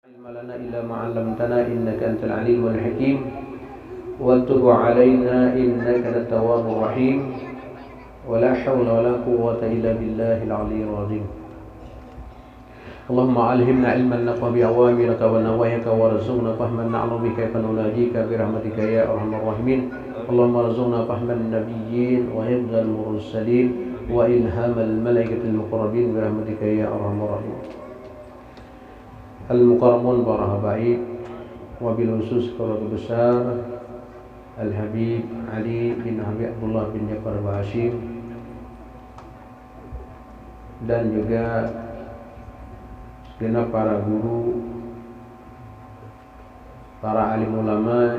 علم لنا إلا ما علمتنا إنك أنت العليم الحكيم وتب علينا إنك أنت التواب الرحيم ولا حول ولا قوة إلا بالله العلي العظيم. اللهم علمنا علما نفع بأوامرك ونواهيك وارزقنا فهما نعلم بك كيف نناجيك برحمتك يا أرحم الراحمين. اللهم ارزقنا فهم النبيين وحفظ المرسلين وإلهام الملائكة المقربين برحمتك يا أرحم الراحمين. Al-Mukarramun para habaib, wabil khusus keluarga besar Al-Habib Ali bin Habib Abdullah bin Ja'far Hashim, dan juga segenap para guru, para alim ulama,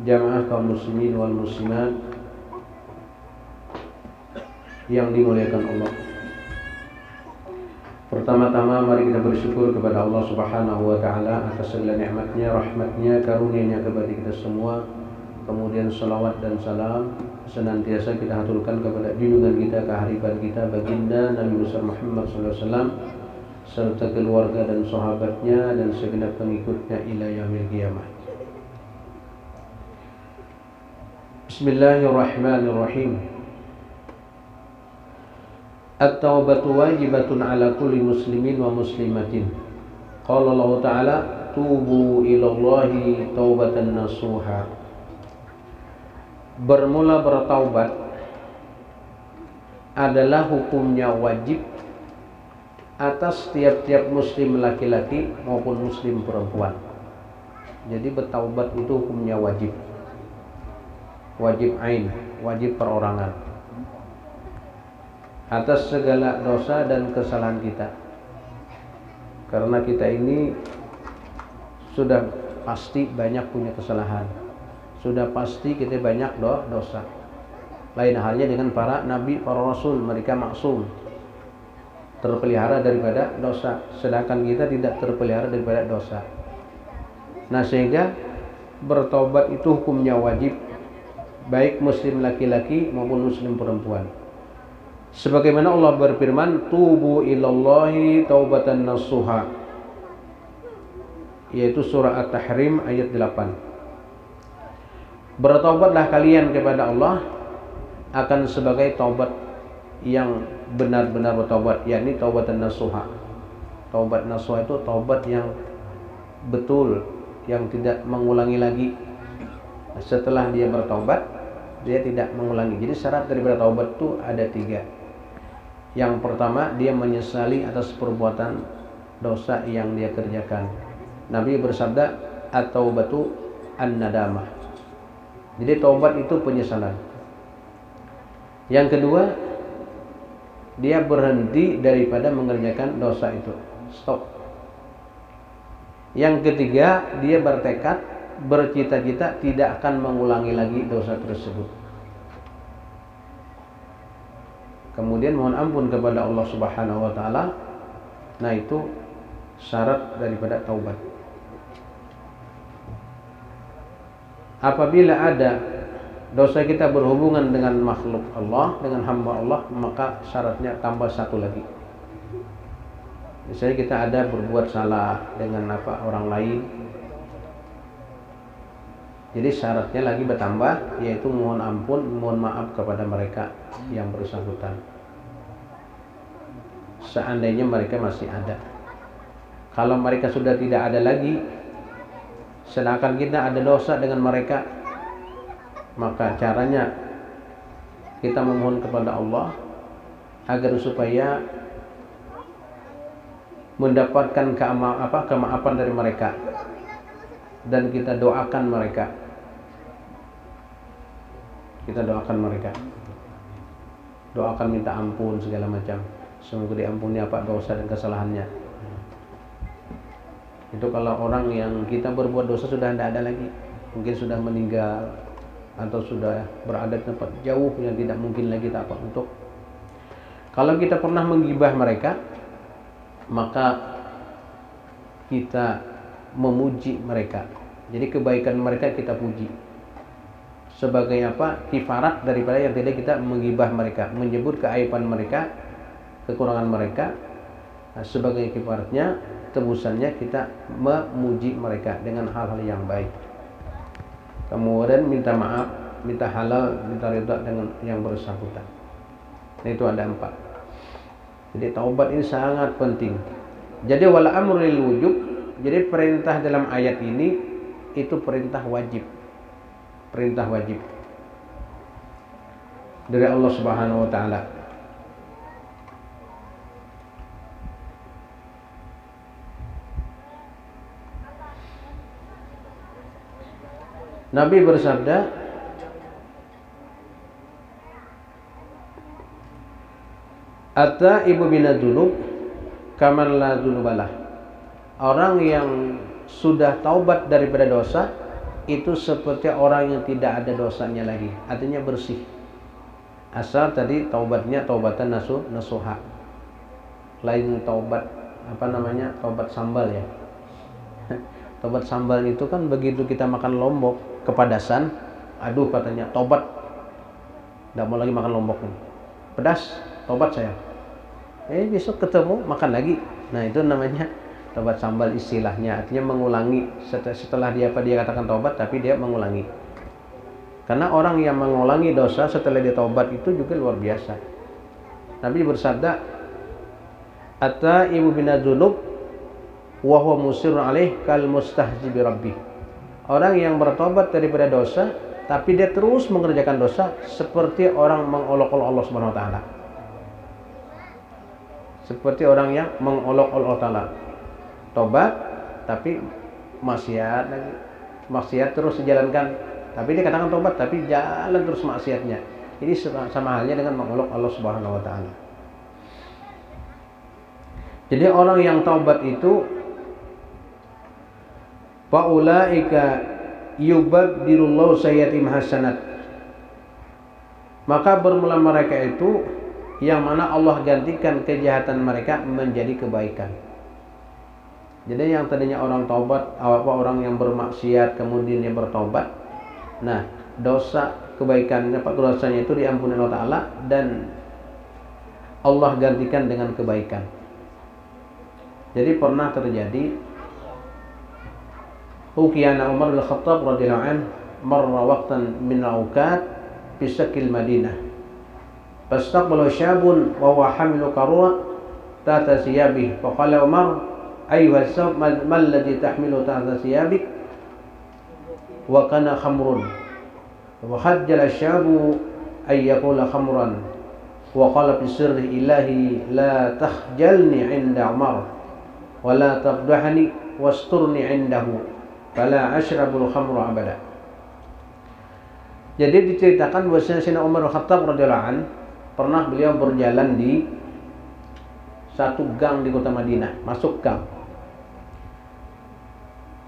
jamaah kaum muslimin wal muslimat yang dimuliakan Allah. Pertama-tama mari kita bersyukur kepada Allah Subhanahu wa taala atas segala nikmatnya, rahmatnya, karunia-Nya kepada kita semua. Kemudian salawat dan salam senantiasa kita haturkan kepada junjungan kita, kehariban kita, baginda Nabi besar Muhammad sallallahu alaihi wasallam serta keluarga dan sahabatnya dan segenap pengikutnya ila yaumil qiyamah. Bismillahirrahmanirrahim. At-taubatu wajibatun ala kulli muslimin wa muslimatin. Qala Allah Ta'ala, tubu ilallahi taubatan nasuha. Bermula bertaubat adalah hukumnya wajib atas tiap-tiap muslim laki-laki maupun muslim perempuan. Jadi bertaubat itu hukumnya wajib. Wajib ain, wajib perorangan atas segala dosa dan kesalahan kita. Karena kita ini sudah pasti banyak punya kesalahan, sudah pasti kita banyak dosa. Lain halnya dengan para nabi, para rasul, mereka maksum, terpelihara daripada dosa, sedangkan kita tidak terpelihara daripada dosa. Nah, sehingga bertobat itu hukumnya wajib, baik muslim laki-laki maupun muslim perempuan. Sebagaimana Allah berfirman, tubu ilallahi taubatan nasuha, yaitu surah At-Tahrim ayat 8. Bertaubatlah kalian kepada Allah akan sebagai taubat yang benar-benar bertaubat, yakni taubatan nasuha. Taubat nasuha itu taubat yang betul, yang tidak mengulangi lagi. Setelah dia bertaubat, dia tidak mengulangi. Jadi syarat daripada taubat itu ada 3. Yang pertama, dia menyesali atas perbuatan dosa yang dia kerjakan. Nabi bersabda, at-taubatu an-nadamah. Jadi taubat itu penyesalan. Yang kedua, dia berhenti daripada mengerjakan dosa itu. Stop. Yang ketiga, dia bertekad, bercita-cita tidak akan mengulangi lagi dosa tersebut. Kemudian mohon ampun kepada Allah Subhanahu wa taala. Nah, itu syarat daripada taubat. Apabila ada dosa kita berhubungan dengan makhluk Allah, dengan hamba Allah, maka syaratnya tambah satu lagi. Misalnya kita ada berbuat salah dengan orang lain, jadi syaratnya lagi bertambah, yaitu mohon ampun, mohon maaf kepada mereka yang bersangkutan, seandainya mereka masih ada. Kalau mereka sudah tidak ada lagi, sedangkan kita ada dosa dengan mereka, maka caranya kita memohon kepada Allah agar supaya mendapatkan kemaafan dari mereka, dan kita doakan mereka. Kita doakan mereka, doakan minta ampun segala macam, semoga diampuni dosa dan kesalahannya. Itu kalau orang yang kita berbuat dosa sudah tidak ada lagi, mungkin sudah meninggal atau sudah berada di tempat jauh yang tidak mungkin lagi kita untuk. Kalau kita pernah menggibah mereka, maka kita memuji mereka. Jadi kebaikan mereka kita puji. Sebagai kifarat daripada yang tidak kita menggibah mereka, menyebut keaiban mereka, kekurangan mereka. Sebagai kifaratnya tebusannya kita memuji mereka dengan hal-hal yang baik. Kemudian minta maaf, minta halal, minta ridha dengan yang bersangkutan. Nah, itu ada 4. Jadi taubat ini sangat penting. Jadi wala amru lil wujub. Jadi perintah dalam ayat ini itu perintah wajib. Perintah wajib dari Allah Subhanahu wa taala. Nabi bersabda, "At-taibu minadz-dzunub kaman la dzunubalah." Orang yang sudah taubat daripada dosa itu seperti orang yang tidak ada dosanya lagi, artinya bersih. Asal tadi taubatnya taubatan nasuha. Lain taubat taubat sambal ya. Taubat sambal itu kan begitu kita makan lombok kepadasan, aduh katanya tobat, tidak mau lagi makan lombok nih, pedas, tobat saya. Besok ketemu makan lagi. Nah, itu namanya tobat sambal istilahnya, artinya mengulangi. Setelah dia katakan tobat, tapi dia mengulangi. Karena orang yang mengulangi dosa setelah dia tobat itu juga luar biasa. Nabi bersabda, "At-taibu minadz-dzunub wa huwa musirrun alaih kal mustahzi bi rabbih." Orang yang bertobat daripada dosa tapi dia terus mengerjakan dosa seperti orang mengolok-olok Allah Subhanahu wa taala. Seperti orang yang mengolok-olok Allah taala. Tobat tapi maksiat lagi. Maksiat terus dijalankan. Tapi dia katakan tobat tapi jalan terus maksiatnya. Ini sama halnya dengan mengolok Allah Subhanahu wa taala. Jadi orang yang taubat itu faulaika yubaddilullahu sayyi'atihim hasanat. Maka bermula mereka itu yang mana Allah gantikan kejahatan mereka menjadi kebaikan. Jadi yang tadinya orang taubat, orang yang bermaksiat kemudian dia bertobat. Nah, dosa kebaikannya, dosanya itu diampuni Allah Ta'ala dan Allah gantikan dengan kebaikan. Jadi pernah terjadi Ukiyana Umar bin Khattab radhiyallahu anhu marra waqtan min awqat fi sakil Madinah. Fastaqbala syabun wa huwa hamilu qarura tahta siyabihi. Faqala Umar, "Ayyuha as-sab mal ladzi tahmilu tahta siyabik?" Wa kana khamrun. Wa khajjala asy-syabu ay yaqula khamran. Wa qala fi sirri ilahi la takhjalni 'inda Umar wa la tafdahni wasturni 'indahu. Fala asyrabul khamru abada. Jadi diceritakan bahwasanya Sayyidina Umar bin Khattab radhiyallahu an pernah beliau berjalan di satu gang di kota Madinah, masuk gang.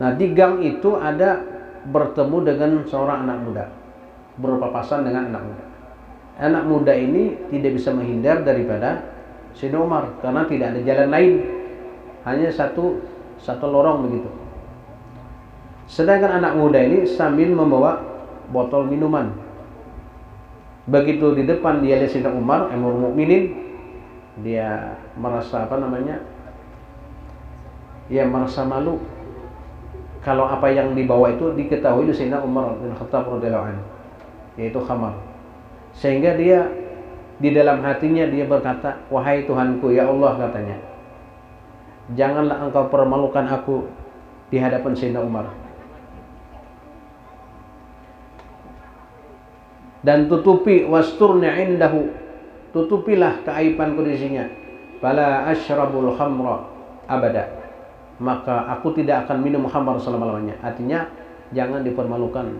Nah, di gang itu ada bertemu dengan seorang anak muda, berpapasan dengan anak muda. Anak muda ini tidak bisa menghindar daripada Sayyidina Umar karena tidak ada jalan lain, hanya satu lorong begitu. Sedangkan anak muda ini sambil membawa botol minuman. Begitu di depan dia lihat Sayyidina Umar, Amirul Mukminin, dia merasa dia merasa malu kalau apa yang dibawa itu diketahui oleh Sayyidina Umar bin Khattab radhiyallahu anhu, yaitu khamar. Sehingga dia di dalam hatinya dia berkata, "Wahai Tuhanku, ya Allah," katanya, "janganlah engkau permalukan aku di hadapan Sayyidina Umar. Dan tutupi wasturna indahu, tutupilah keaibanku di sini. Fala asyrabul khamra abada." Maka aku tidak akan minum khamar selama-lamanya. Artinya jangan dipermalukan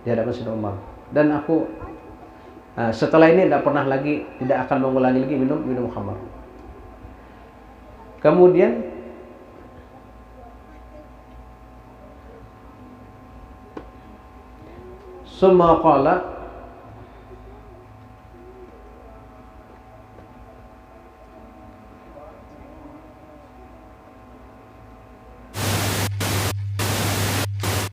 di hadapan Sayyidina Umar. Dan aku setelah ini tidak akan mengulangi lagi minum khamar. Kemudian summa qala